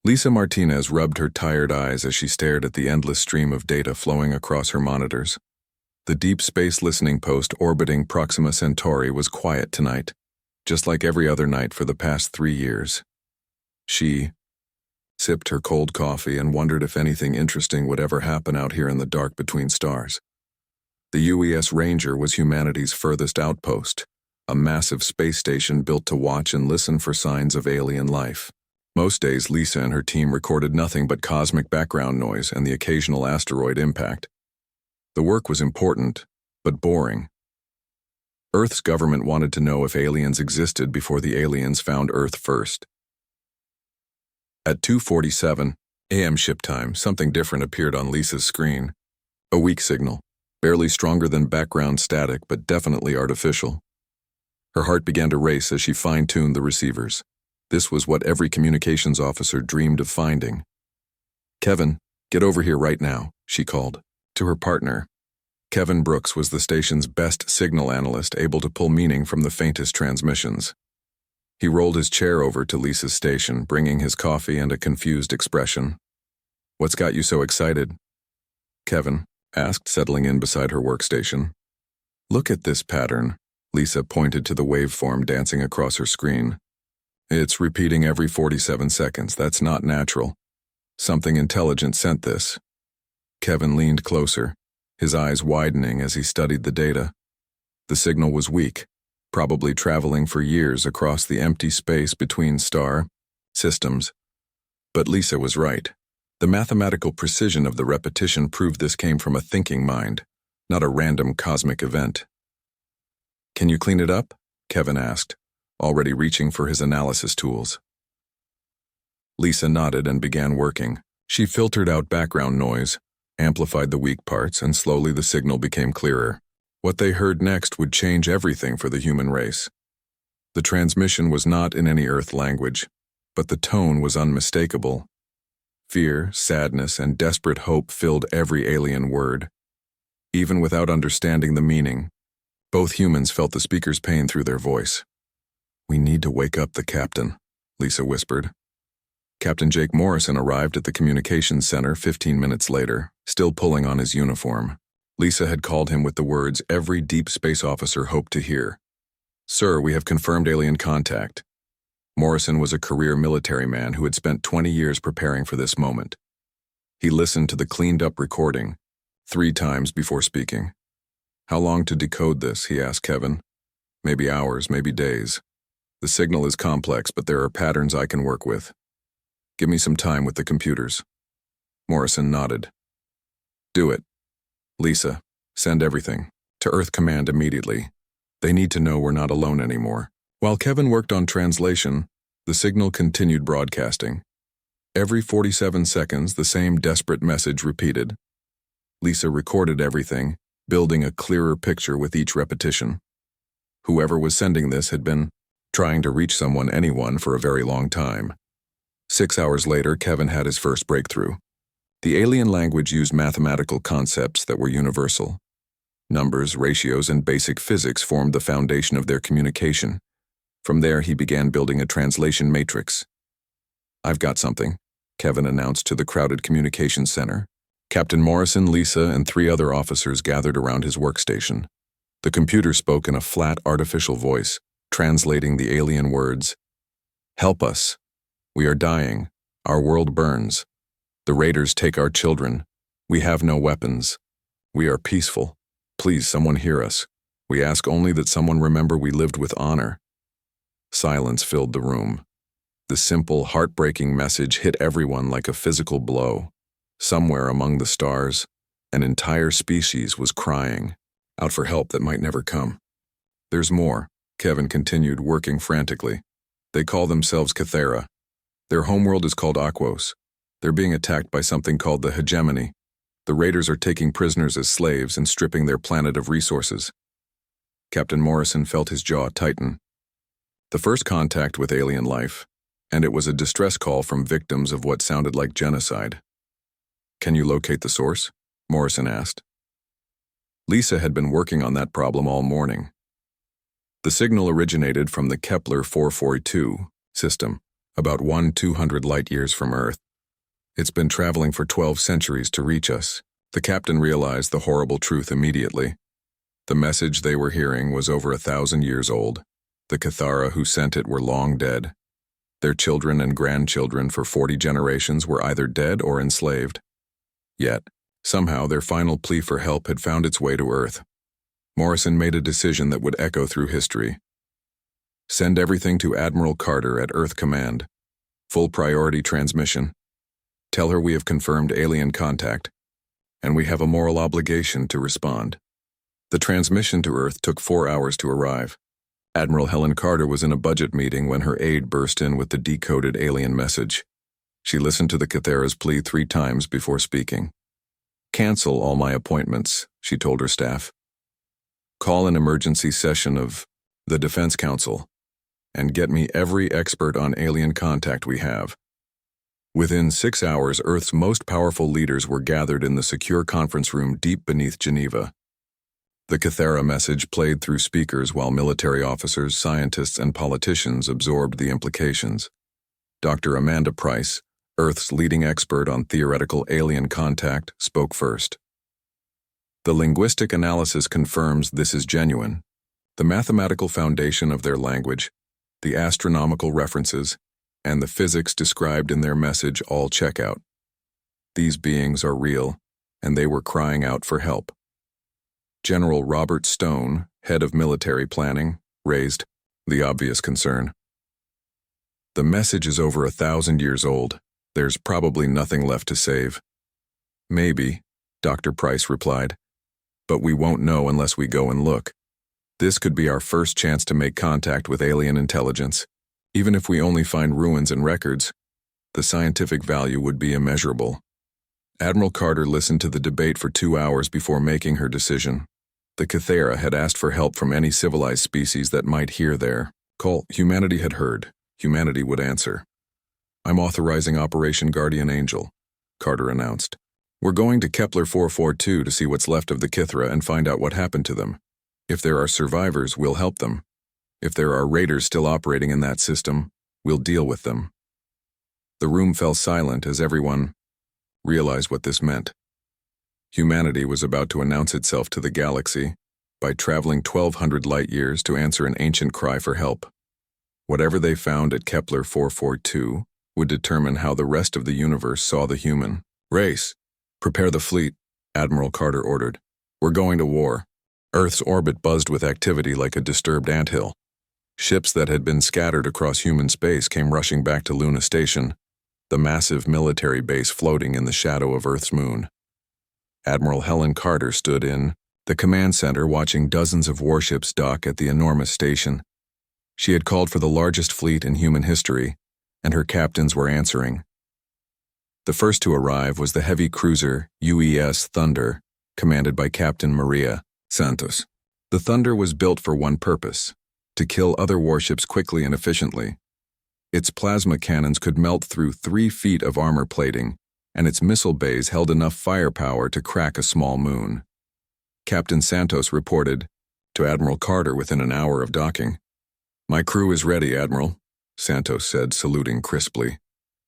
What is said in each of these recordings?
Lisa Martinez rubbed her tired eyes as she stared at the endless stream of data flowing across her monitors. The deep space listening post orbiting Proxima Centauri was quiet tonight, just like every other night for the past 3 years. She sipped her cold coffee and wondered if anything interesting would ever happen out here in the dark between stars. The UES Ranger was humanity's furthest outpost, a massive space station built to watch and listen for signs of alien life. Most days, Lisa and her team recorded nothing but cosmic background noise and the occasional asteroid impact. The work was important, but boring. Earth's government wanted to know if aliens existed before the aliens found Earth first. At 2:47 a.m. ship time, something different appeared on Lisa's screen. A weak signal, barely stronger than background static, but definitely artificial. Her heart began to race as she fine-tuned the receivers. This was what every communications officer dreamed of finding. "Kevin, get over here right now," she called. To her partner, Kevin Brooks was the station's best signal analyst, able to pull meaning from the faintest transmissions. He rolled his chair over to Lisa's station, bringing his coffee and a confused expression. "What's got you so excited?" Kevin asked, settling in beside her workstation. "Look at this pattern." Lisa pointed to the waveform dancing across her screen. "It's repeating every 47 seconds. That's not natural. Something intelligent sent this." Kevin leaned closer, his eyes widening as he studied the data. The signal was weak, probably traveling for years across the empty space between star systems. But Lisa was right. The mathematical precision of the repetition proved this came from a thinking mind, not a random cosmic event. "Can you clean it up?" Kevin asked, already reaching for his analysis tools. Lisa nodded and began working. She filtered out background noise, amplified the weak parts, and slowly the signal became clearer. What they heard next would change everything for the human race. The transmission was not in any Earth language, but the tone was unmistakable. Fear, sadness, and desperate hope filled every alien word. Even without understanding the meaning, both humans felt the speaker's pain through their voice. "We need to wake up the captain," Lisa whispered. Captain Jake Morrison arrived at the communications center 15 minutes later, still pulling on his uniform. Lisa had called him with the words every deep space officer hoped to hear. "Sir, we have confirmed alien contact." Morrison was a career military man who had spent 20 years preparing for this moment. He listened to the cleaned-up recording 3 times before speaking. "How long to decode this?" he asked Kevin. "Maybe hours, maybe days. The signal is complex, but there are patterns I can work with. Give me some time with the computers." Morrison nodded. "Do it. Lisa, send everything to Earth Command immediately. They need to know we're not alone anymore." While Kevin worked on translation, the signal continued broadcasting. Every 47 seconds, the same desperate message repeated. Lisa recorded everything, building a clearer picture with each repetition. Whoever was sending this had been trying to reach anyone for a very long time. 6 hours later, Kevin had his first breakthrough. The alien language used mathematical concepts that were universal. Numbers, ratios, and basic physics formed the foundation of their communication. From there, he began building a translation matrix. "I've got something," Kevin announced to the crowded communications center. Captain Morrison, Lisa, and 3 other officers gathered around his workstation. The computer spoke in a flat, artificial voice, translating the alien words. "Help us. We are dying. Our world burns. The raiders take our children. We have no weapons. We are peaceful. Please, someone hear us. We ask only that someone remember we lived with honor." Silence filled the room. The simple, heartbreaking message hit everyone like a physical blow. Somewhere among the stars, an entire species was crying out for help that might never come. "There's more," Kevin continued, working frantically. "They call themselves Cathera. Their homeworld is called Aquos. They're being attacked by something called the hegemony. The raiders are taking prisoners as slaves and stripping their planet of resources." Captain Morrison felt his jaw tighten. The first contact with alien life, and it was a distress call from victims of what sounded like genocide. "Can you locate the source?" Morrison asked. Lisa had been working on that problem all morning. The signal originated from the Kepler 442 system, about 200 light-years from Earth. It's been traveling for 12 centuries to reach us. The captain realized the horrible truth immediately. The message they were hearing was over 1,000 years old. The Cathara who sent it were long dead. Their children and grandchildren for 40 generations were either dead or enslaved. Yet, somehow their final plea for help had found its way to Earth. Morrison made a decision that would echo through history. Send everything to Admiral Carter at Earth Command. Full priority transmission. Tell her we have confirmed alien contact, and we have a moral obligation to respond. The transmission to Earth took 4 hours to arrive. Admiral Helen Carter was in a budget meeting when her aide burst in with the decoded alien message. She listened to the Cathara's plea 3 times before speaking. Cancel all my appointments, she told her staff. Call an emergency session of the Defense Council and get me every expert on alien contact we have. Within 6 hours, Earth's most powerful leaders were gathered in the secure conference room deep beneath Geneva. The Cathara message played through speakers while military officers, scientists, and politicians absorbed the implications. Dr. Amanda Price, Earth's leading expert on theoretical alien contact, spoke first. The linguistic analysis confirms this is genuine. The mathematical foundation of their language, the astronomical references, and the physics described in their message all check out. These beings are real, and they were crying out for help. General Robert Stone, head of military planning, raised the obvious concern. The message is over 1,000 years old. There's probably nothing left to save. Maybe, Dr. Price replied, but we won't know unless we go and look. This could be our first chance to make contact with alien intelligence. Even if we only find ruins and records, the scientific value would be immeasurable. Admiral Carter listened to the debate for 2 hours before making her decision. The Cathara had asked for help from any civilized species that might hear their call. Humanity had heard. Humanity would answer. I'm authorizing Operation Guardian Angel, Carter announced. We're going to Kepler 442 to see what's left of the Cathara and find out what happened to them. If there are survivors, we'll help them. If there are raiders still operating in that system, we'll deal with them. The room fell silent as everyone realized what this meant. Humanity was about to announce itself to the galaxy by traveling 1,200 light-years to answer an ancient cry for help. Whatever they found at Kepler 442 would determine how the rest of the universe saw the human race. Prepare the fleet, Admiral Carter ordered. We're going to war. Earth's orbit buzzed with activity like a disturbed anthill. Ships that had been scattered across human space came rushing back to Luna Station, the massive military base floating in the shadow of Earth's moon. Admiral Helen Carter stood in the command center watching dozens of warships dock at the enormous station. She had called for the largest fleet in human history, and her captains were answering. The first to arrive was the heavy cruiser UES Thunder, commanded by Captain Maria Santos. The Thunder was built for one purpose: to kill other warships quickly and efficiently. Its plasma cannons could melt through 3 feet of armor plating, and its missile bays held enough firepower to crack a small moon. Captain Santos reported to Admiral Carter within an hour of docking. My crew is ready, Admiral, Santos said, saluting crisply.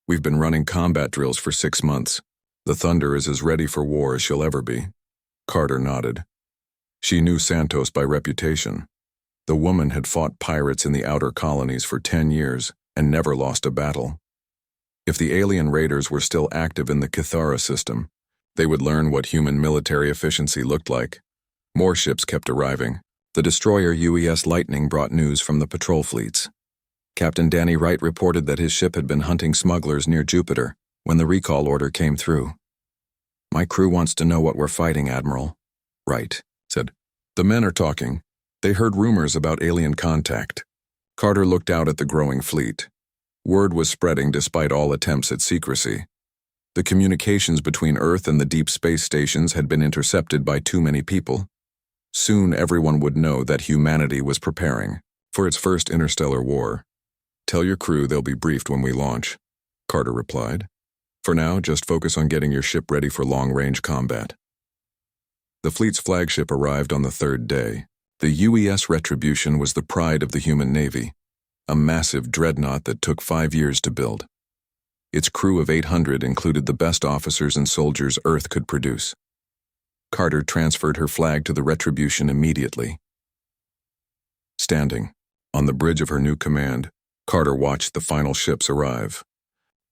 We've been running combat drills for 6 months. The Thunder is as ready for war as she'll ever be. Carter nodded. She knew Santos by reputation. The woman had fought pirates in the outer colonies for 10 years and never lost a battle. If the alien raiders were still active in the Cathara system, they would learn what human military efficiency looked like. More ships kept arriving. The destroyer UES Lightning brought news from the patrol fleets. Captain Danny Wright reported that his ship had been hunting smugglers near Jupiter when the recall order came through. My crew wants to know what we're fighting, Admiral, Wright said. The men are talking. They heard rumors about alien contact. Carter looked out at the growing fleet. Word was spreading despite all attempts at secrecy. The communications between Earth and the deep space stations had been intercepted by too many people. Soon everyone would know that humanity was preparing for its first interstellar war. Tell your crew they'll be briefed when we launch, Carter replied. For now, just focus on getting your ship ready for long-range combat. The fleet's flagship arrived on the 3rd day. The UES Retribution was the pride of the human navy. a massive dreadnought that took 5 years to build. Its crew of 800 included the best officers and soldiers Earth could produce. Carter transferred her flag to the Retribution immediately. Standing on the bridge of her new command, Carter watched the final ships arrive.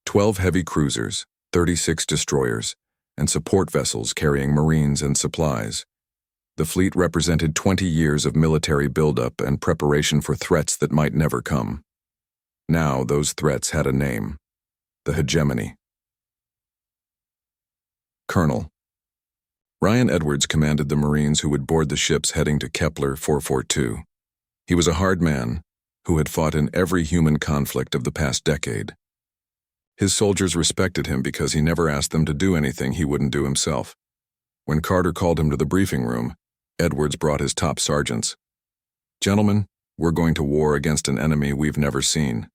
12 heavy cruisers, 36 destroyers, and support vessels carrying Marines and supplies. The fleet represented 20 years of military buildup and preparation for threats that might never come. Now those threats had a name: the hegemony. Colonel Ryan Edwards commanded the Marines who would board the ships heading to Kepler 442. He was a hard man who had fought in every human conflict of the past decade. His soldiers respected him because he never asked them to do anything he wouldn't do himself. When Carter called him to the briefing room, Edwards brought his top sergeants. "Gentlemen, we're going to war against an enemy we've never seen,"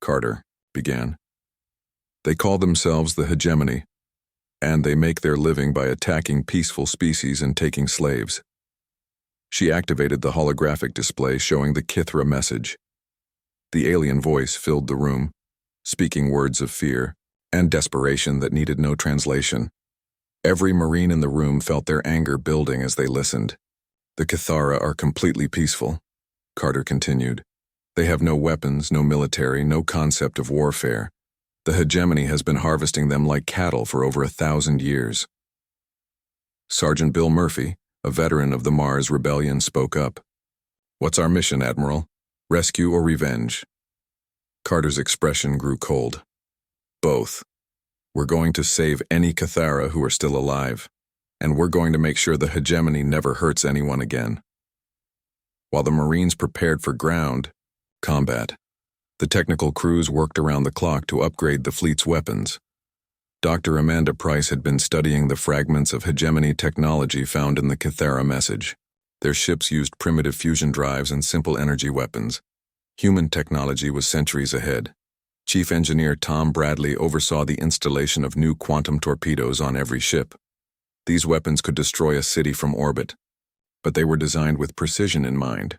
Carter began. "They call themselves the hegemony, and they make their living by attacking peaceful species and taking slaves." She activated the holographic display showing the Kithra message. The alien voice filled the room, speaking words of fear and desperation that needed no translation. Every Marine in the room felt their anger building as they listened. "The Kithara are completely peaceful," Carter continued. "They have no weapons, no military, no concept of warfare. The hegemony has been harvesting them like cattle for over 1,000 years." Sergeant Bill Murphy, a veteran of the Mars Rebellion, spoke up. "What's our mission, Admiral? Rescue or revenge?" Carter's expression grew cold. "Both. We're going to save any Kithara who are still alive, and we're going to make sure the hegemony never hurts anyone again." While the Marines prepared for ground combat, the technical crews worked around the clock to upgrade the fleet's weapons. Dr. Amanda Price had been studying the fragments of hegemony technology found in the Kithara message. Their ships used primitive fusion drives and simple energy weapons. Human technology was centuries ahead. Chief Engineer Tom Bradley oversaw the installation of new quantum torpedoes on every ship. These weapons could destroy a city from orbit, but they were designed with precision in mind.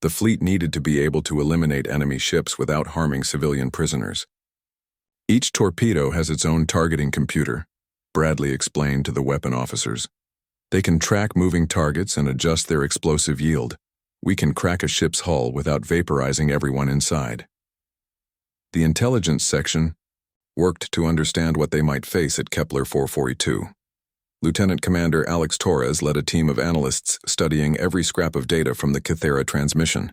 The fleet needed to be able to eliminate enemy ships without harming civilian prisoners. "Each torpedo has its own targeting computer," Bradley explained to the weapon officers. "They can track moving targets and adjust their explosive yield. We can crack a ship's hull without vaporizing everyone inside." The intelligence section worked to understand what they might face at Kepler 442. Lieutenant Commander Alex Torres led a team of analysts studying every scrap of data from the Kithara transmission.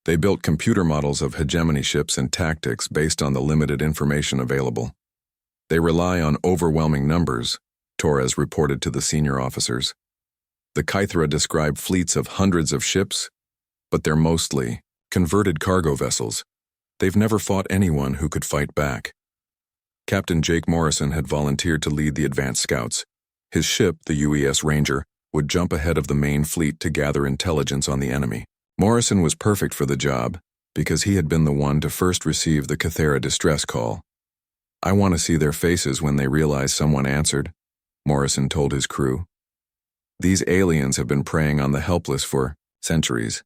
They built computer models of hegemony ships and tactics based on the limited information available. "They rely on overwhelming numbers," Torres reported to the senior officers. "The Kithara describe fleets of hundreds of ships, but they're mostly converted cargo vessels. They've never fought anyone who could fight back." Captain Jake Morrison had volunteered to lead the advanced scouts. His ship, the UES Ranger, would jump ahead of the main fleet to gather intelligence on the enemy. Morrison was perfect for the job because he had been the one to first receive the Kithara distress call. "I want to see their faces when they realize someone answered," Morrison told his crew. "These aliens have been preying on the helpless for centuries.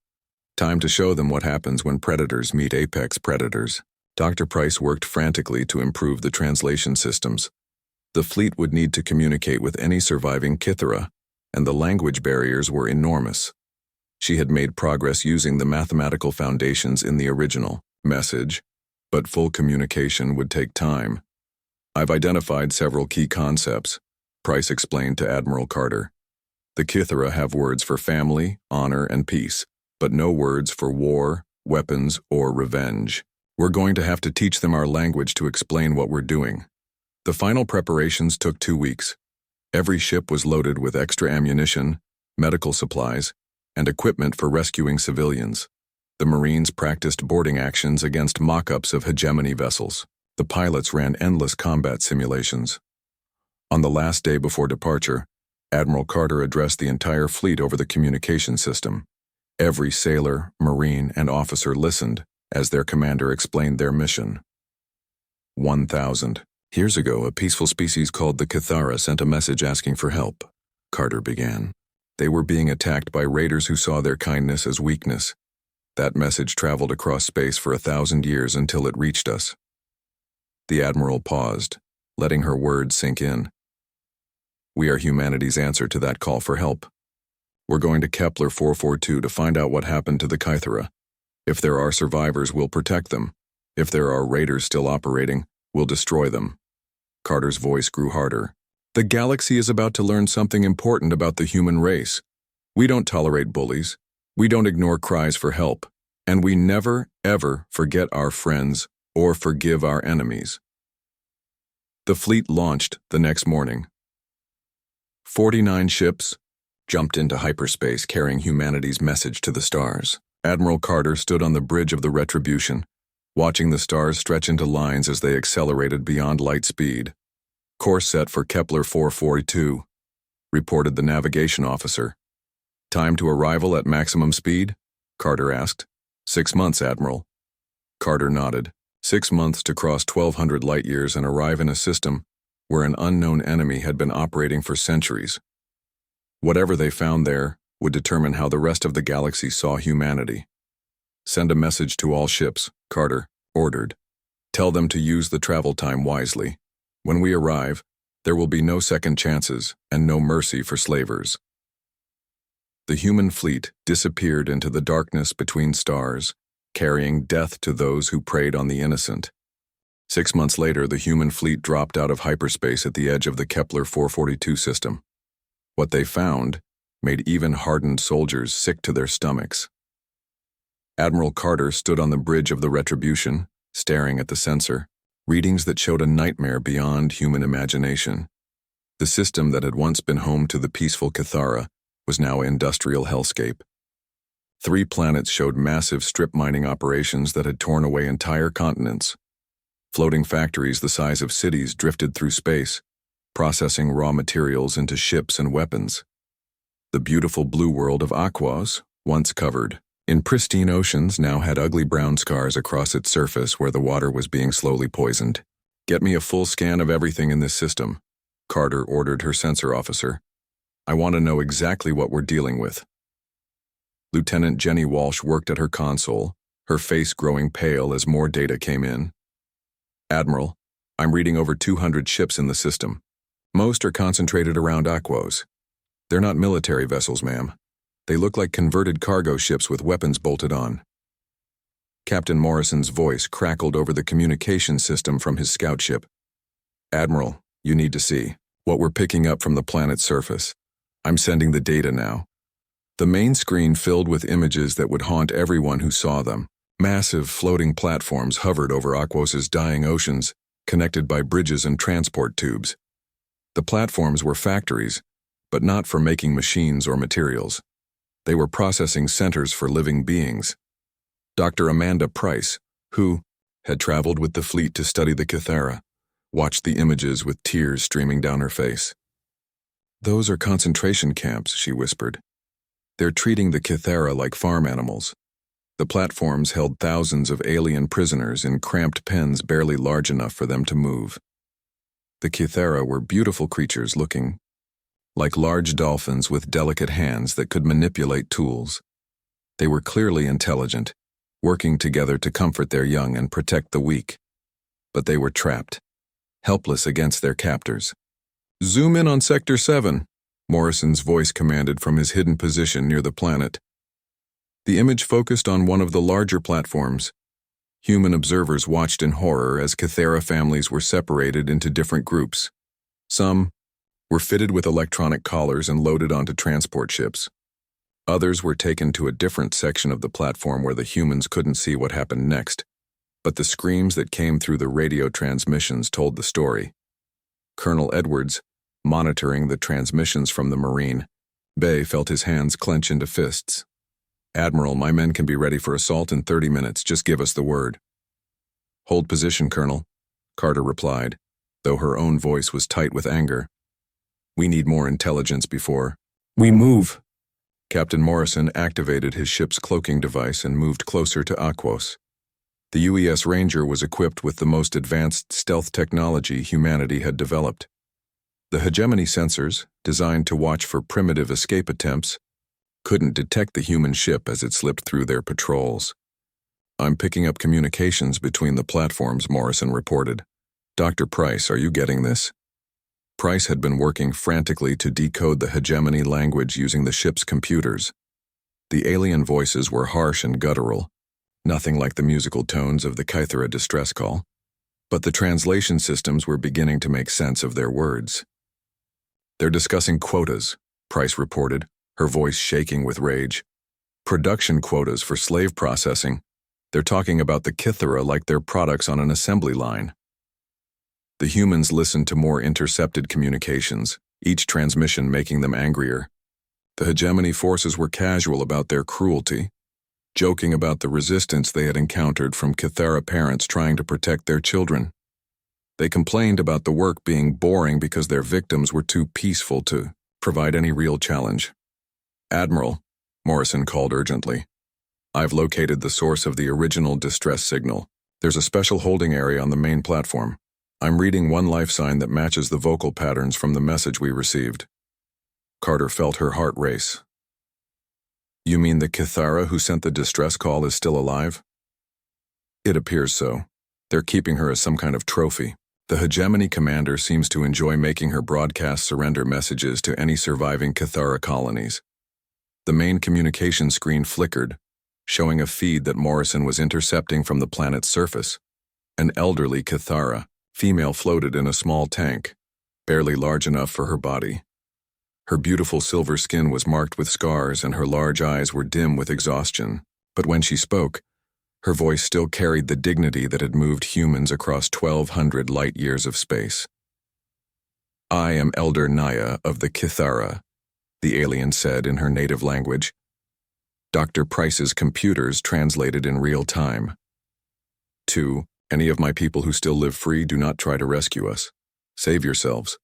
Time to show them what happens when predators meet apex predators." Dr. Price worked frantically to improve the translation systems. The fleet would need to communicate with any surviving Kithara, and the language barriers were enormous. She had made progress using the mathematical foundations in the original message, but full communication would take time. "I've identified several key concepts," Price explained to Admiral Carter. "The Kithara have words for family, honor, and peace, but no words for war, weapons, or revenge. We're going to have to teach them our language to explain what we're doing." The final preparations took 2 weeks. Every ship was loaded with extra ammunition, medical supplies, and equipment for rescuing civilians. The Marines practiced boarding actions against mock-ups of hegemony vessels. The pilots ran endless combat simulations. On the last day before departure, Admiral Carter addressed the entire fleet over the communication system. Every sailor, Marine, and officer listened as their commander explained their mission. 1,000 years ago, a peaceful species called the Kithara sent a message asking for help, Carter began. They were being attacked by raiders who saw their kindness as weakness. That message traveled across space for 1,000 years until it reached us. The Admiral paused, letting her words sink in. We are humanity's answer to that call for help. We're going to Kepler 442 to find out what happened to the Kythera. If there are survivors, we'll protect them. If there are raiders still operating, we'll destroy them. Carter's voice grew harder. The galaxy is about to learn something important about the human race. We don't tolerate bullies. We don't ignore cries for help. And we never, ever forget our friends or forgive our enemies. The fleet launched the next morning. 49 ships jumped into hyperspace carrying humanity's message to the stars. Admiral Carter stood on the bridge of the Retribution, watching the stars stretch into lines as they accelerated beyond light speed. Course set for Kepler 442, reported the navigation officer. Time to arrival at maximum speed? Carter asked. 6 months, Admiral. Carter nodded. 6 months to cross 1,200 light-years and arrive in a system where an unknown enemy had been operating for centuries. Whatever they found there would determine how the rest of the galaxy saw humanity. Send a message to all ships, Carter ordered. Tell them to use the travel time wisely. When we arrive, there will be no second chances and no mercy for slavers. The human fleet disappeared into the darkness between stars, carrying death to those who preyed on the innocent. 6 months later, the human fleet dropped out of hyperspace at the edge of the Kepler 442 system. What they found made even hardened soldiers sick to their stomachs. Admiral Carter stood on the bridge of the Retribution, staring at the sensor, readings that showed a nightmare beyond human imagination. The system that had once been home to the peaceful Kythera was now an industrial hellscape. 3 planets showed massive strip mining operations that had torn away entire continents. Floating factories the size of cities drifted through space, processing raw materials into ships and weapons. The beautiful blue world of Aquos, once covered in pristine oceans, now had ugly brown scars across its surface where the water was being slowly poisoned. Get me a full scan of everything in this system, Carter ordered her sensor officer. I want to know exactly what we're dealing with. Lieutenant Jenny Walsh worked at her console, her face growing pale as more data came in. Admiral, I'm reading over 200 ships in the system. Most are concentrated around Aquos. They're not military vessels, ma'am. They look like converted cargo ships with weapons bolted on. Captain Morrison's voice crackled over the communication system from his scout ship. Admiral, you need to see what we're picking up from the planet's surface. I'm sending the data now. The main screen filled with images that would haunt everyone who saw them. Massive floating platforms hovered over Aquos's dying oceans, connected by bridges and transport tubes. The platforms were factories, but not for making machines or materials. They were processing centers for living beings. Dr. Amanda Price, who had traveled with the fleet to study the Kythera, watched the images with tears streaming down her face. Those are concentration camps, she whispered. They're treating the Kythera like farm animals. The platforms held thousands of alien prisoners in cramped pens barely large enough for them to move. The Kythera were beautiful creatures looking like large dolphins with delicate hands that could manipulate tools. They were clearly intelligent, working together to comfort their young and protect the weak. But they were trapped, helpless against their captors. Zoom in on Sector 7, Morrison's voice commanded from his hidden position near the planet. The image focused on one of the larger platforms. Human observers watched in horror as Kythera families were separated into different groups. Some were fitted with electronic collars and loaded onto transport ships. Others were taken to a different section of the platform where the humans couldn't see what happened next, but the screams that came through the radio transmissions told the story. Colonel Edwards, monitoring the transmissions from the Marine Bay, felt his hands clench into fists. Admiral, my men can be ready for assault in 30 minutes. Just give us the word. Hold position, Colonel, Carter replied, though her own voice was tight with anger. We need more intelligence before we move. Captain Morrison activated his ship's cloaking device and moved closer to Aquos. The UES Ranger was equipped with the most advanced stealth technology humanity had developed. The hegemony sensors, designed to watch for primitive escape attempts, couldn't detect the human ship as it slipped through their patrols. "I'm picking up communications between the platforms," Morrison reported. "Dr. Price, are you getting this?" Price had been working frantically to decode the hegemony language using the ship's computers. The alien voices were harsh and guttural, nothing like the musical tones of the Kythera distress call, but the translation systems were beginning to make sense of their words. "They're discussing quotas," Price reported, her voice shaking with rage. "Production quotas for slave processing. They're talking about the Kythera like they're products on an assembly line." The humans listened to more intercepted communications, each transmission making them angrier. The hegemony forces were casual about their cruelty, joking about the resistance they had encountered from Kythera parents trying to protect their children. They complained about the work being boring because their victims were too peaceful to provide any real challenge. "Admiral," Morrison called urgently, "I've located the source of the original distress signal. There's a special holding area on the main platform. I'm reading one life sign that matches the vocal patterns from the message we received." Carter felt her heart race. "You mean the Kythera who sent the distress call is still alive?" "It appears so. They're keeping her as some kind of trophy. The hegemony commander seems to enjoy making her broadcast surrender messages to any surviving Kythera colonies." The main communication screen flickered, showing a feed that Morrison was intercepting from the planet's surface. An elderly Kythera female floated in a small tank, barely large enough for her body. Her beautiful silver skin was marked with scars and her large eyes were dim with exhaustion, but when she spoke, her voice still carried the dignity that had moved humans across 1,200 light-years of space. "I am Elder Naya of the Kythera," the alien said in her native language. Dr. Price's computers translated in real time. "2. Any of my people who still live free, do not try to rescue us. Save yourselves.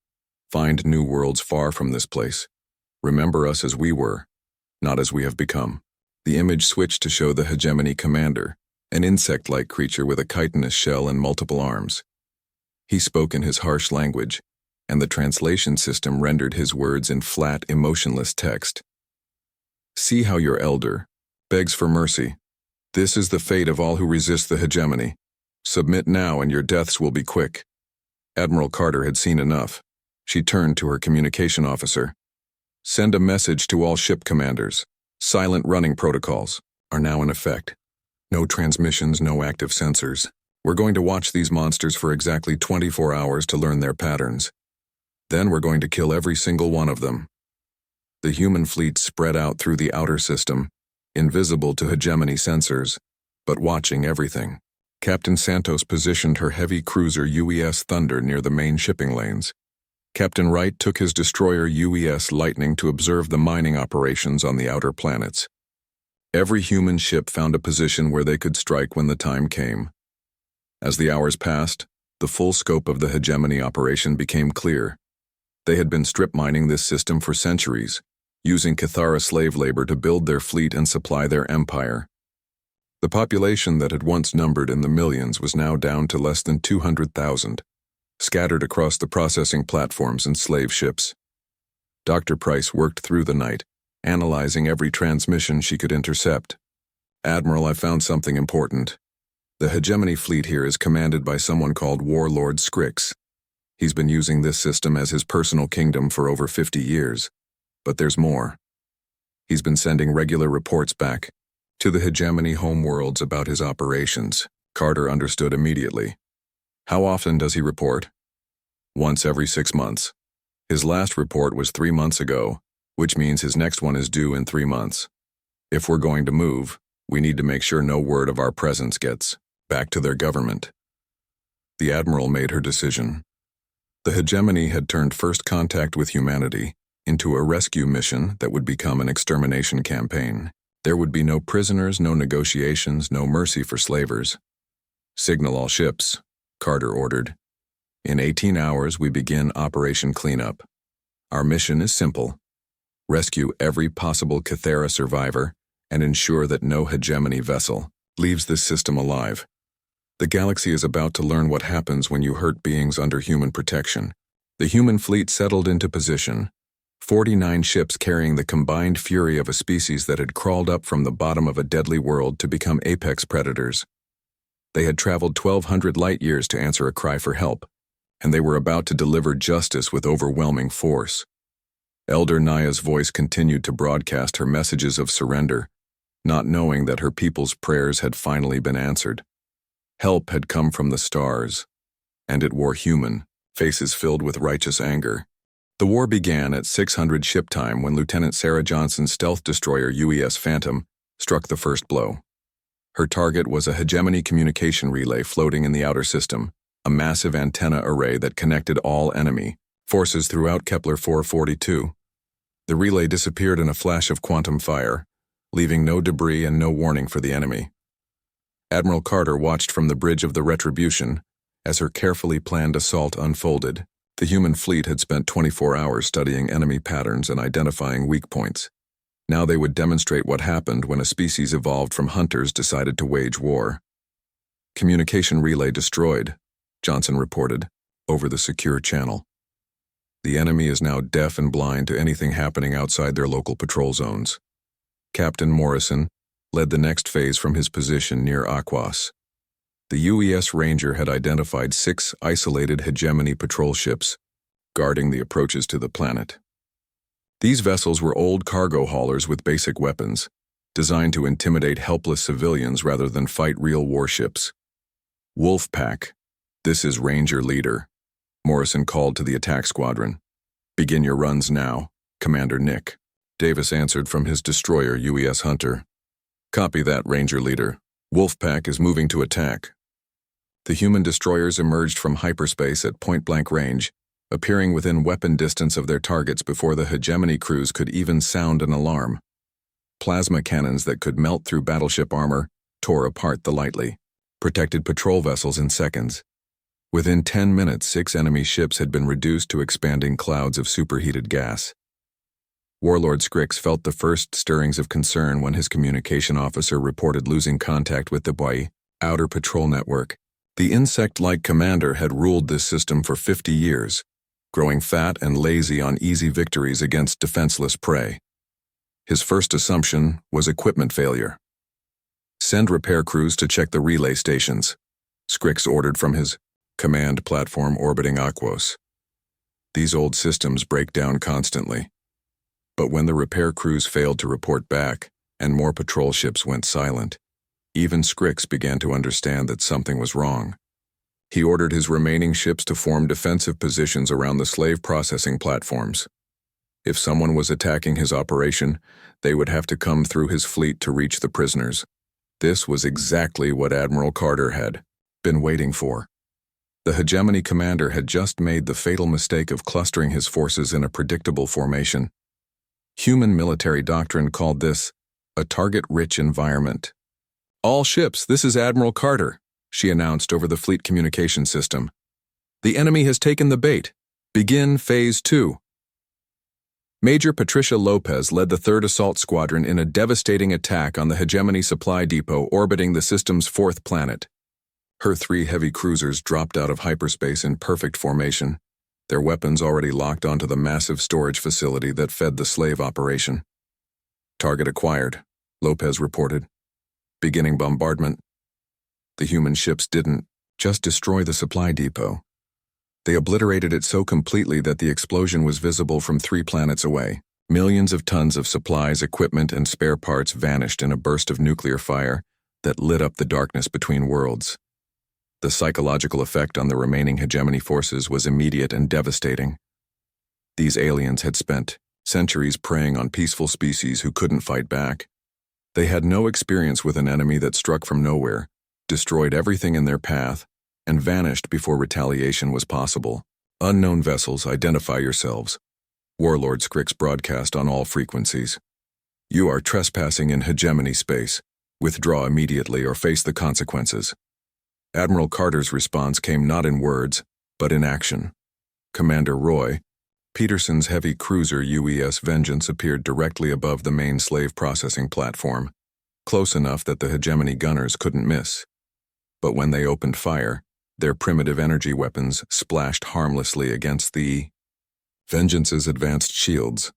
Find new worlds far from this place. Remember us as we were, not as we have become." The image switched to show the hegemony commander, an insect-like creature with a chitinous shell and multiple arms. He spoke in his harsh language, and the translation system rendered his words in flat, emotionless text. "See how your elder begs for mercy. This is the fate of all who resist the hegemony. Submit now and your deaths will be quick." Admiral Carter had seen enough. She turned to her communication officer. "Send a message to all ship commanders. Silent running protocols are now in effect. No transmissions, no active sensors. We're going to watch these monsters for exactly 24 hours to learn their patterns. Then we're going to kill every single one of them." The human fleet spread out through the outer system, invisible to hegemony sensors, but watching everything. Captain Santos positioned her heavy cruiser UES Thunder near the main shipping lanes. Captain Wright took his destroyer UES Lightning to observe the mining operations on the outer planets. Every human ship found a position where they could strike when the time came. As the hours passed, the full scope of the hegemony operation became clear. They had been strip mining this system for centuries, using Kythera slave labor to build their fleet and supply their empire. The population that had once numbered in the millions was now down to less than 200,000, scattered across the processing platforms and slave ships. Dr. Price worked through the night, analyzing every transmission she could intercept. "Admiral, I found something important. The hegemony fleet here is commanded by someone called Warlord Scrix. He's been using this system as his personal kingdom for over 50 years. But there's more. He's been sending regular reports back to the hegemony homeworlds about his operations." Carter understood immediately. "How often does he report?" "Once every 6 months. His last report was 3 months ago, which means his next one is due in 3 months. If we're going to move, we need to make sure no word of our presence gets back to their government." The Admiral made her decision. The hegemony had turned first contact with humanity into a rescue mission that would become an extermination campaign. There would be no prisoners, no negotiations, no mercy for slavers. "Signal all ships," Carter ordered. "In 18 hours, we begin Operation Cleanup. Our mission is simple. Rescue every possible Kythera survivor and ensure that no hegemony vessel leaves this system alive. The galaxy is about to learn what happens when you hurt beings under human protection." The human fleet settled into position, 49 ships carrying the combined fury of a species that had crawled up from the bottom of a deadly world to become apex predators. They had traveled 1,200 light-years to answer a cry for help, and they were about to deliver justice with overwhelming force. Elder Naya's voice continued to broadcast her messages of surrender, not knowing that her people's prayers had finally been answered. Help had come from the stars, and it wore human, faces filled with righteous anger. The war began at 600 ship time when Lieutenant Sarah Johnson's stealth destroyer UES Phantom struck the first blow. Her target was a hegemony communication relay floating in the outer system, a massive antenna array that connected all enemy forces throughout Kepler 442. The relay disappeared in a flash of quantum fire, leaving no debris and no warning for the enemy. Admiral Carter watched from the bridge of the Retribution as her carefully planned assault unfolded. The human fleet had spent 24 hours studying enemy patterns and identifying weak points. Now they would demonstrate what happened when a species evolved from hunters decided to wage war. Communication relay destroyed, Johnson reported, over the secure channel. The enemy is now deaf and blind to anything happening outside their local patrol zones. Captain Morrison led the next phase from his position near Aquas. The UES Ranger had identified 6 isolated hegemony patrol ships, guarding the approaches to the planet. These vessels were old cargo haulers with basic weapons, designed to intimidate helpless civilians rather than fight real warships. Wolfpack, this is Ranger Leader, Morrison called to the attack squadron. Begin your runs now, Commander Nick. Davis answered from his destroyer UES Hunter. Copy that, Ranger Leader. Wolfpack is moving to attack. The human destroyers emerged from hyperspace at point-blank range, appearing within weapon distance of their targets before the hegemony crews could even sound an alarm. Plasma cannons that could melt through battleship armor tore apart the lightly, protected patrol vessels in seconds. Within 10 minutes, 6 enemy ships had been reduced to expanding clouds of superheated gas. Warlord Scrix felt the first stirrings of concern when his communication officer reported losing contact with the Bui outer patrol network. The insect-like commander had ruled this system for 50 years, growing fat and lazy on easy victories against defenseless prey. His first assumption was equipment failure. Send repair crews to check the relay stations, Scrix ordered from his command platform orbiting Aquos. These old systems break down constantly. But when the repair crews failed to report back and more patrol ships went silent, even Scrix began to understand that something was wrong. He ordered his remaining ships to form defensive positions around the slave processing platforms. If someone was attacking his operation, they would have to come through his fleet to reach the prisoners. This was exactly what Admiral Carter had been waiting for. The hegemony commander had just made the fatal mistake of clustering his forces in a predictable formation. Human military doctrine called this a target-rich environment. All ships, this is Admiral Carter, she announced over the fleet communication system. The enemy has taken the bait. Begin Phase 2. Major Patricia Lopez led the 3rd Assault Squadron in a devastating attack on the hegemony supply depot orbiting the system's 4th planet. Her 3 heavy cruisers dropped out of hyperspace in perfect formation, their weapons already locked onto the massive storage facility that fed the slave operation. Target acquired, Lopez reported. Beginning bombardment. The human ships didn't just destroy the supply depot. They obliterated it so completely that the explosion was visible from 3 planets away. Millions of tons of supplies, equipment, and spare parts vanished in a burst of nuclear fire that lit up the darkness between worlds. The psychological effect on the remaining hegemony forces was immediate and devastating. These aliens had spent centuries preying on peaceful species who couldn't fight back. They had no experience with an enemy that struck from nowhere, destroyed everything in their path, and vanished before retaliation was possible. Unknown vessels, identify yourselves. Warlord Scrix broadcast on all frequencies. You are trespassing in hegemony space. Withdraw immediately or face the consequences. Admiral Carter's response came not in words, but in action. Commander Roy, Peterson's heavy cruiser UES Vengeance appeared directly above the main slave processing platform, close enough that the hegemony gunners couldn't miss. But when they opened fire, their primitive energy weapons splashed harmlessly against the Vengeance's advanced shields.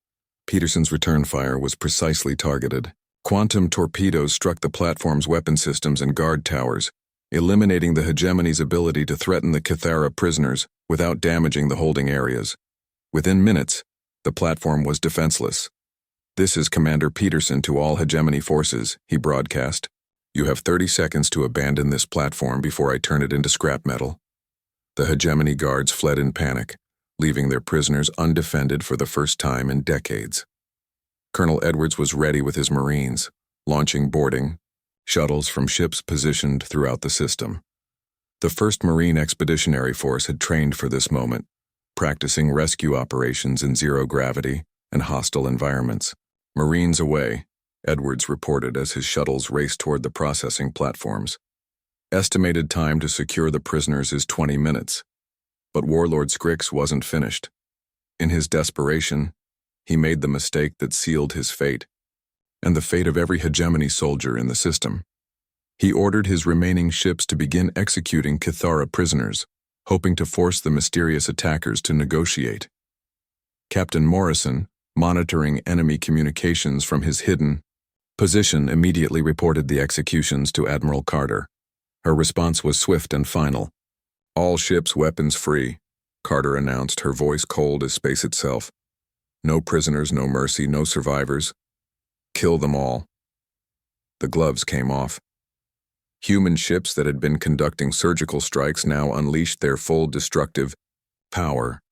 Peterson's return fire was precisely targeted. Quantum torpedoes struck the platform's weapon systems and guard towers, eliminating the hegemony's ability to threaten the Cathara prisoners without damaging the holding areas. Within minutes, the platform was defenseless. "This is Commander Peterson to all hegemony forces," he broadcast. "You have 30 seconds to abandon this platform before I turn it into scrap metal." The hegemony guards fled in panic, leaving their prisoners undefended for the first time in decades. Colonel Edwards was ready with his Marines, launching boarding shuttles from ships positioned throughout the system. The 1st Marine Expeditionary Force had trained for this moment, practicing rescue operations in zero gravity and hostile environments. "Marines away," Edwards reported as his shuttles raced toward the processing platforms. "Estimated time to secure the prisoners is 20 minutes. But Warlord Scrix wasn't finished. In his desperation, he made the mistake that sealed his fate, and the fate of every hegemony soldier in the system. He ordered his remaining ships to begin executing Cathara prisoners, hoping to force the mysterious attackers to negotiate. Captain Morrison, monitoring enemy communications from his hidden position, immediately reported the executions to Admiral Carter. Her response was swift and final. "All ships weapons free," Carter announced, her voice cold as space itself. "No prisoners, no mercy, no survivors. Kill them all." The gloves came off. Human ships that had been conducting surgical strikes now unleashed their full destructive power.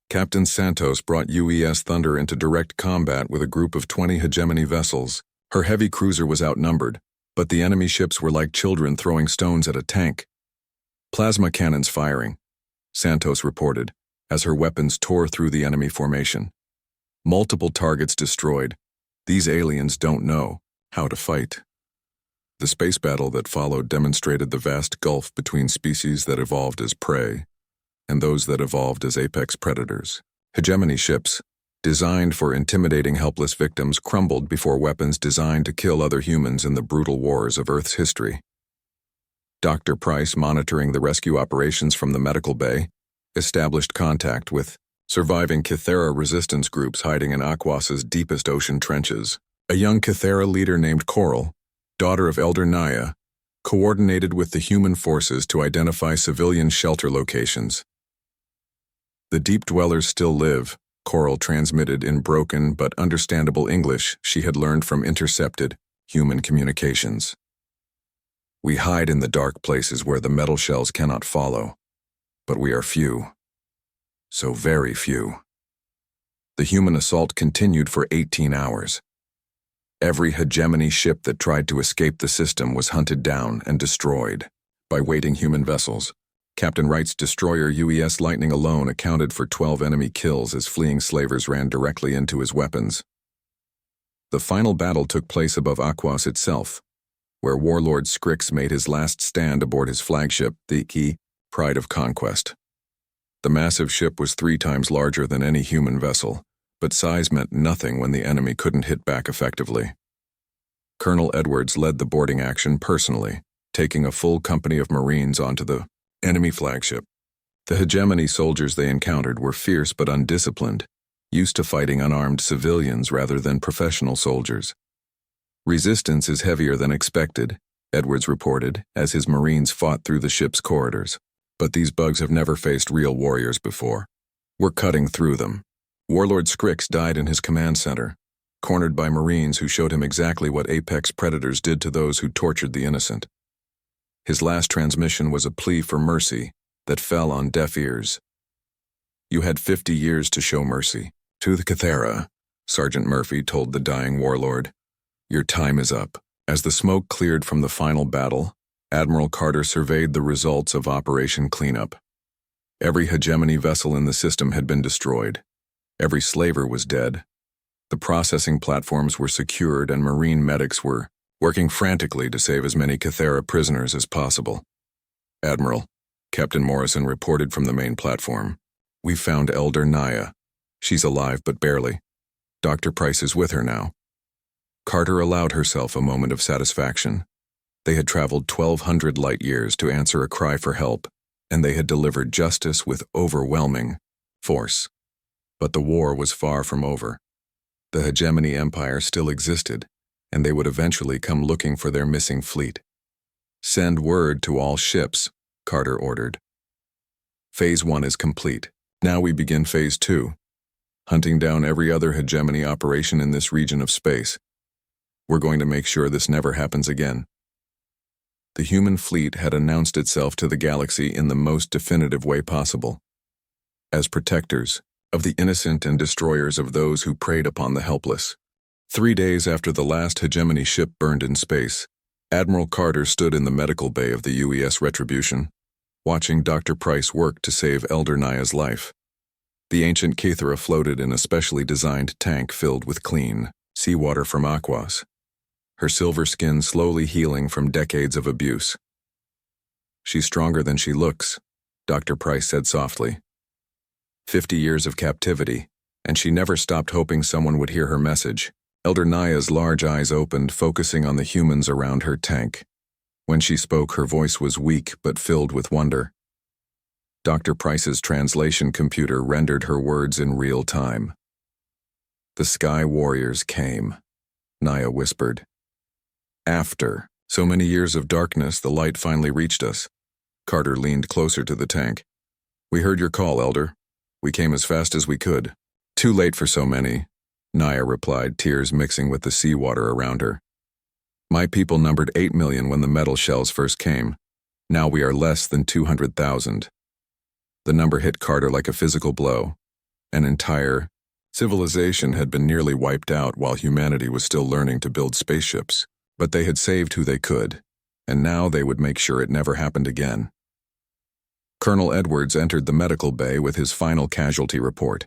Captain Santos brought UES Thunder into direct combat with a group of 20 hegemony vessels. Her heavy cruiser was outnumbered, but the enemy ships were like children throwing stones at a tank. "Plasma cannons firing," Santos reported, as her weapons tore through the enemy formation. "Multiple targets destroyed. These aliens don't know how to fight." The space battle that followed demonstrated the vast gulf between species that evolved as prey and those that evolved as apex predators. Hegemony ships, designed for intimidating helpless victims, crumbled before weapons designed to kill other humans in the brutal wars of Earth's history. Dr. Price, monitoring the rescue operations from the medical bay, established contact with surviving Cathara resistance groups hiding in Aquas's deepest ocean trenches. A young Cathara leader named Coral, daughter of Elder Naya, coordinated with the human forces to identify civilian shelter locations. "The deep dwellers still live," Coral transmitted in broken but understandable English she had learned from intercepted human communications. "We hide in the dark places where the metal shells cannot follow, but we are few. So very few." The human assault continued for 18 hours. Every hegemony ship that tried to escape the system was hunted down and destroyed by waiting human vessels. Captain Wright's destroyer UES Lightning alone accounted for 12 enemy kills as fleeing slavers ran directly into his weapons. The final battle took place above Aquas itself, where Warlord Scrix made his last stand aboard his flagship, the Pride of Conquest. The massive ship was 3 times larger than any human vessel, but size meant nothing when the enemy couldn't hit back effectively. Colonel Edwards led the boarding action personally, taking a full company of Marines onto the enemy flagship. The hegemony soldiers they encountered were fierce but undisciplined, used to fighting unarmed civilians rather than professional soldiers. "Resistance is heavier than expected," Edwards reported, as his Marines fought through the ship's corridors. "But these bugs have never faced real warriors before. We're cutting through them." Warlord Scrix died in his command center, cornered by Marines who showed him exactly what apex predators did to those who tortured the innocent. His last transmission was a plea for mercy that fell on deaf ears. "You had 50 years to show mercy to the Cathara," Sergeant Murphy told the dying warlord. "Your time is up." As the smoke cleared from the final battle, Admiral Carter surveyed the results of Operation Cleanup. Every hegemony vessel in the system had been destroyed. Every slaver was dead. The processing platforms were secured and Marine medics were working frantically to save as many Cathara prisoners as possible. "Admiral," Captain Morrison reported from the main platform, "we found Elder Naya. She's alive, but barely. Dr. Price is with her now." Carter allowed herself a moment of satisfaction. They had traveled 1,200 light years to answer a cry for help, and they had delivered justice with overwhelming force. But the war was far from over. The Hegemony Empire still existed, and they would eventually come looking for their missing fleet. "Send word to all ships," Carter ordered. Phase 1 is complete. Now we begin Phase 2, hunting down every other Hegemony operation in this region of space. We're going to make sure this never happens again. The human fleet had announced itself to the galaxy in the most definitive way possible, as protectors of the innocent and destroyers of those who preyed upon the helpless. 3 days after the last Hegemony ship burned in space, Admiral Carter stood in the medical bay of the UES Retribution, watching Dr. Price work to save Elder Naya's life. The ancient Kithra floated in a specially designed tank filled with clean seawater from Aquas, her silver skin slowly healing from decades of abuse. "She's stronger than she looks," Dr. Price said softly. 50 years of captivity, and she never stopped hoping someone would hear her message. Elder Naya's large eyes opened, focusing on the humans around her tank. When she spoke, her voice was weak but filled with wonder. Dr. Price's translation computer rendered her words in real time. "The Sky Warriors came," Naya whispered. "After so many years of darkness, the light finally reached us." Carter leaned closer to the tank. "We heard your call, Elder. We came as fast as we could." "Too late for so many," Naya replied, tears mixing with the seawater around her. "My people numbered 8 million when the metal shells first came. Now we are less than 200,000. The number hit Carter like a physical blow. An entire civilization had been nearly wiped out while humanity was still learning to build spaceships. But they had saved who they could, and now they would make sure it never happened again. Colonel Edwards entered the medical bay with his final casualty report.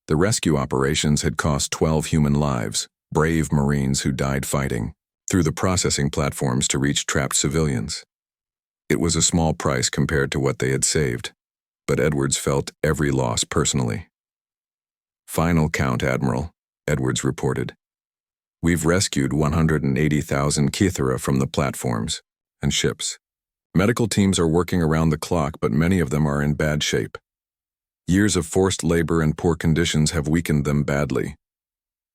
The rescue operations had cost 12 human lives, brave Marines who died fighting, through the processing platforms to reach trapped civilians. It was a small price compared to what they had saved, but Edwards felt every loss personally. "Final count, Admiral," Edwards reported. "We've rescued 180,000 Kithra from the platforms and ships. Medical teams are working around the clock, but many of them are in bad shape. Years of forced labor and poor conditions have weakened them badly."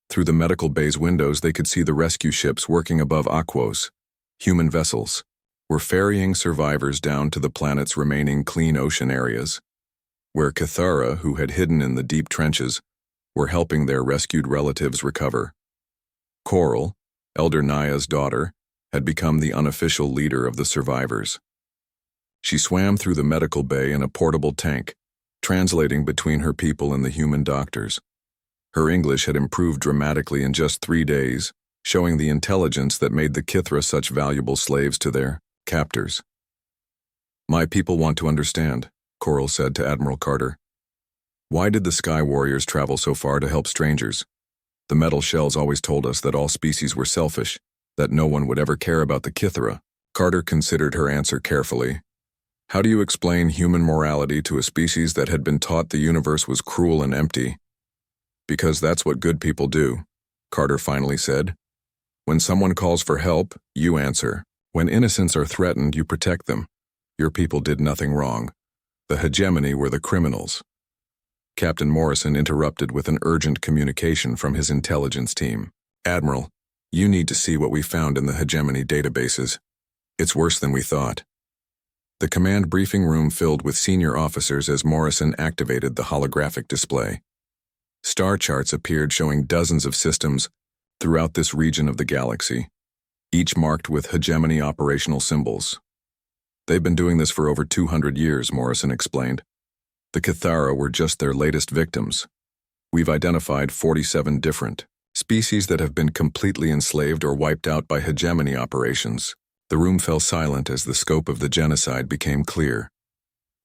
Through the medical bay's windows, they could see the rescue ships working above Aquos. Human vessels were ferrying survivors down to the planet's remaining clean ocean areas, where Kithara, who had hidden in the deep trenches, were helping their rescued relatives recover. Coral, Elder Naya's daughter, had become the unofficial leader of the survivors. She swam through the medical bay in a portable tank, translating between her people and the human doctors. Her English had improved dramatically in just 3 days, showing the intelligence that made the Kithra such valuable slaves to their captors. "My people want to understand," Coral said to Admiral Carter. "Why did the Sky Warriors travel so far to help strangers? The metal shells always told us that all species were selfish, that no one would ever care about the Kithra." Carter considered her answer carefully. "How do you explain human morality to a species that had been taught the universe was cruel and empty?" "Because that's what good people do," Carter finally said. "When someone calls for help, you answer. When innocents are threatened, you protect them. Your people did nothing wrong. The Hegemony were the criminals." Captain Morrison interrupted with an urgent communication from his intelligence team. "Admiral, you need to see what we found in the Hegemony databases. It's worse than we thought." The command briefing room filled with senior officers as Morrison activated the holographic display. Star charts appeared showing dozens of systems throughout this region of the galaxy, each marked with Hegemony operational symbols. "They've been doing this for over 200 years, Morrison explained. The Kithara were just their latest victims. We've identified 47 different species that have been completely enslaved or wiped out by Hegemony operations." The room fell silent as the scope of the genocide became clear.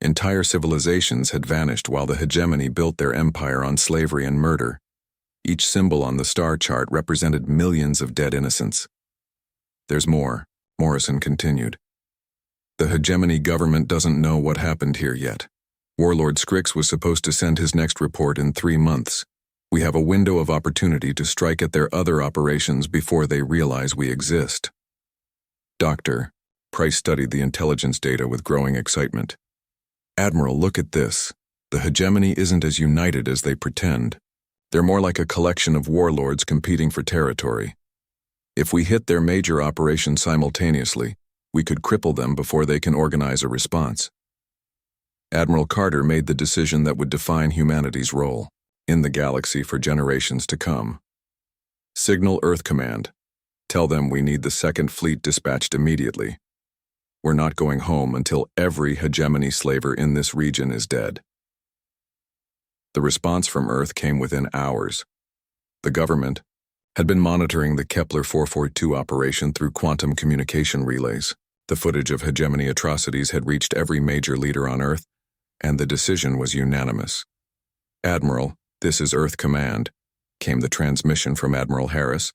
Entire civilizations had vanished while the Hegemony built their empire on slavery and murder. Each symbol on the star chart represented millions of dead innocents. "There's more," Morrison continued. "The Hegemony government doesn't know what happened here yet. Warlord Scrix was supposed to send his next report in 3 months. We have a window of opportunity to strike at their other operations before they realize we exist." "Doctor," Price studied the intelligence data with growing excitement. "Admiral, look at this." The hegemony isn't as united as they pretend. They're more like a collection of warlords competing for territory. If we hit their major operations simultaneously, we could cripple them before they can organize a response. Admiral Carter made the decision that would define humanity's role in the galaxy for generations to come. Signal Earth Command. Tell them we need the Second Fleet dispatched immediately. We're not going home until every hegemony slaver in this region is dead. The response from Earth came within hours. The government had been monitoring the Kepler 442 operation through quantum communication relays. The footage of hegemony atrocities had reached every major leader on Earth, and the decision was unanimous. "Admiral, this is Earth Command," came the transmission from Admiral Harris.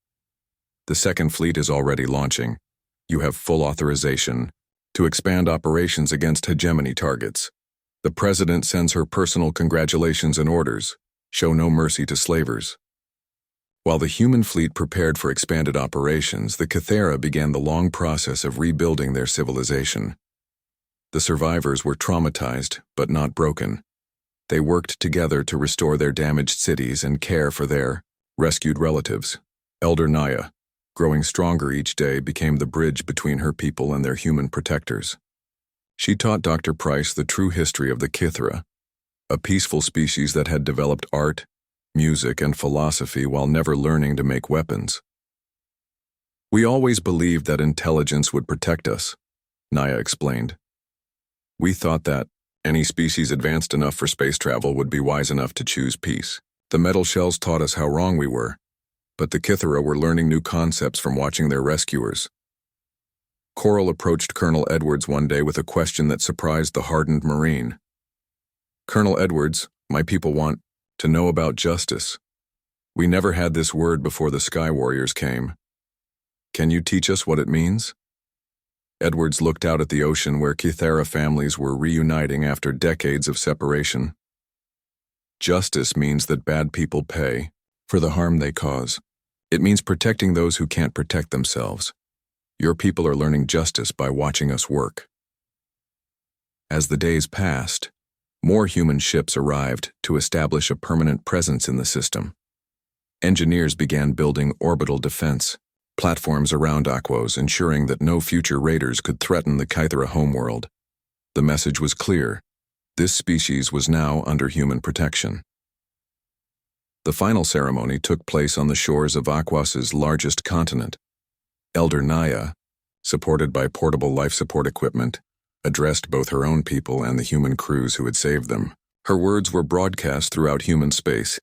"The Second Fleet is already launching. You have full authorization to expand operations against hegemony targets. The President sends her personal congratulations and orders. Show no mercy to slavers." While the human fleet prepared for expanded operations, the Kythera began the long process of rebuilding their civilization. The survivors were traumatized, but not broken. They worked together to restore their damaged cities and care for their rescued relatives. Elder Naya, growing stronger each day, became the bridge between her people and their human protectors. She taught Dr. Price the true history of the Kythera, a peaceful species that had developed art, music, and philosophy while never learning to make weapons. "We always believed that intelligence would protect us," Naya explained. "We thought that any species advanced enough for space travel would be wise enough to choose peace. The metal shells taught us how wrong we were, but the Kythera were learning new concepts from watching their rescuers." Coral approached Colonel Edwards one day with a question that surprised the hardened Marine. "Colonel Edwards, my people want to know about justice. We never had this word before the Sky Warriors came. Can you teach us what it means?" Edwards looked out at the ocean where Kythera families were reuniting after decades of separation. "Justice means that bad people pay for the harm they cause. It means protecting those who can't protect themselves. Your people are learning justice by watching us work." As the days passed, more human ships arrived to establish a permanent presence in the system. Engineers began building orbital defense platforms around Aquos, ensuring that no future raiders could threaten the Kythera homeworld. The message was clear: this species was now under human protection. The final ceremony took place on the shores of Aquos's largest continent. Elder Naya, supported by portable life support equipment, addressed both her own people and the human crews who had saved them. Her words were broadcast throughout human space,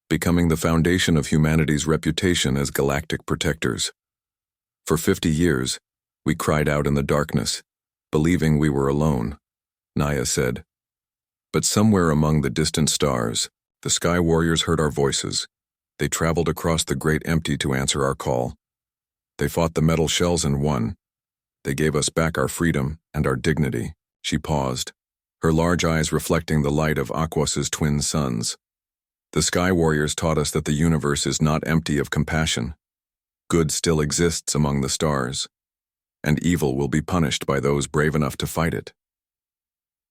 becoming the foundation of humanity's reputation as galactic protectors. "For 50 years, we cried out in the darkness, believing we were alone," Naya said. "But somewhere among the distant stars, the Sky Warriors heard our voices. They traveled across the great empty to answer our call. They fought the metal shells and won. They gave us back our freedom and our dignity." She paused, her large eyes reflecting the light of Aquos's twin suns. "The Sky Warriors taught us that the universe is not empty of compassion. Good still exists among the stars, and evil will be punished by those brave enough to fight it."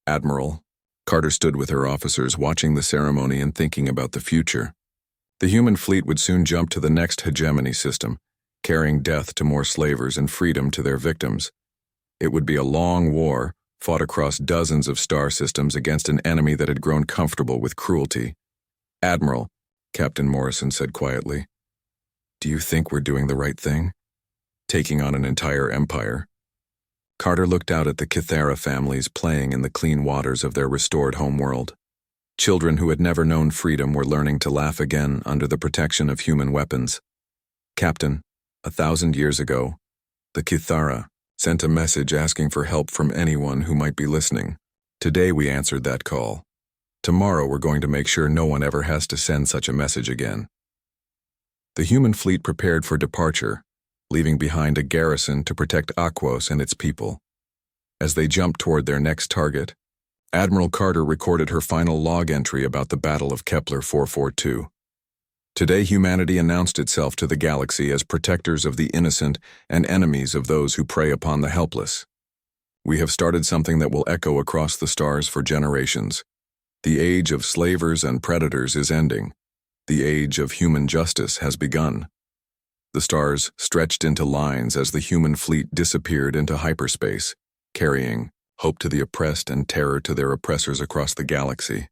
"Admiral," Carter stood with her officers, watching the ceremony and thinking about the future. The human fleet would soon jump to the next hegemony system, carrying death to more slavers and freedom to their victims. It would be a long war, fought across dozens of star systems against an enemy that had grown comfortable with cruelty. "Admiral," Captain Morrison said quietly, "do you think we're doing the right thing? Taking on an entire empire?" Carter looked out at the Kythera families playing in the clean waters of their restored homeworld. Children who had never known freedom were learning to laugh again under the protection of human weapons. "Captain, 1,000 years ago, the Kythera sent a message asking for help from anyone who might be listening. Today we answered that call. Tomorrow we're going to make sure no one ever has to send such a message again." The human fleet prepared for departure, leaving behind a garrison to protect Aquos and its people. As they jumped toward their next target, Admiral Carter recorded her final log entry about the Battle of Kepler 442. Today humanity announced itself to the galaxy as protectors of the innocent and enemies of those who prey upon the helpless. We have started something that will echo across the stars for generations. The age of slavers and predators is ending. The age of human justice has begun. The stars stretched into lines as the human fleet disappeared into hyperspace, carrying hope to the oppressed and terror to their oppressors across the galaxy.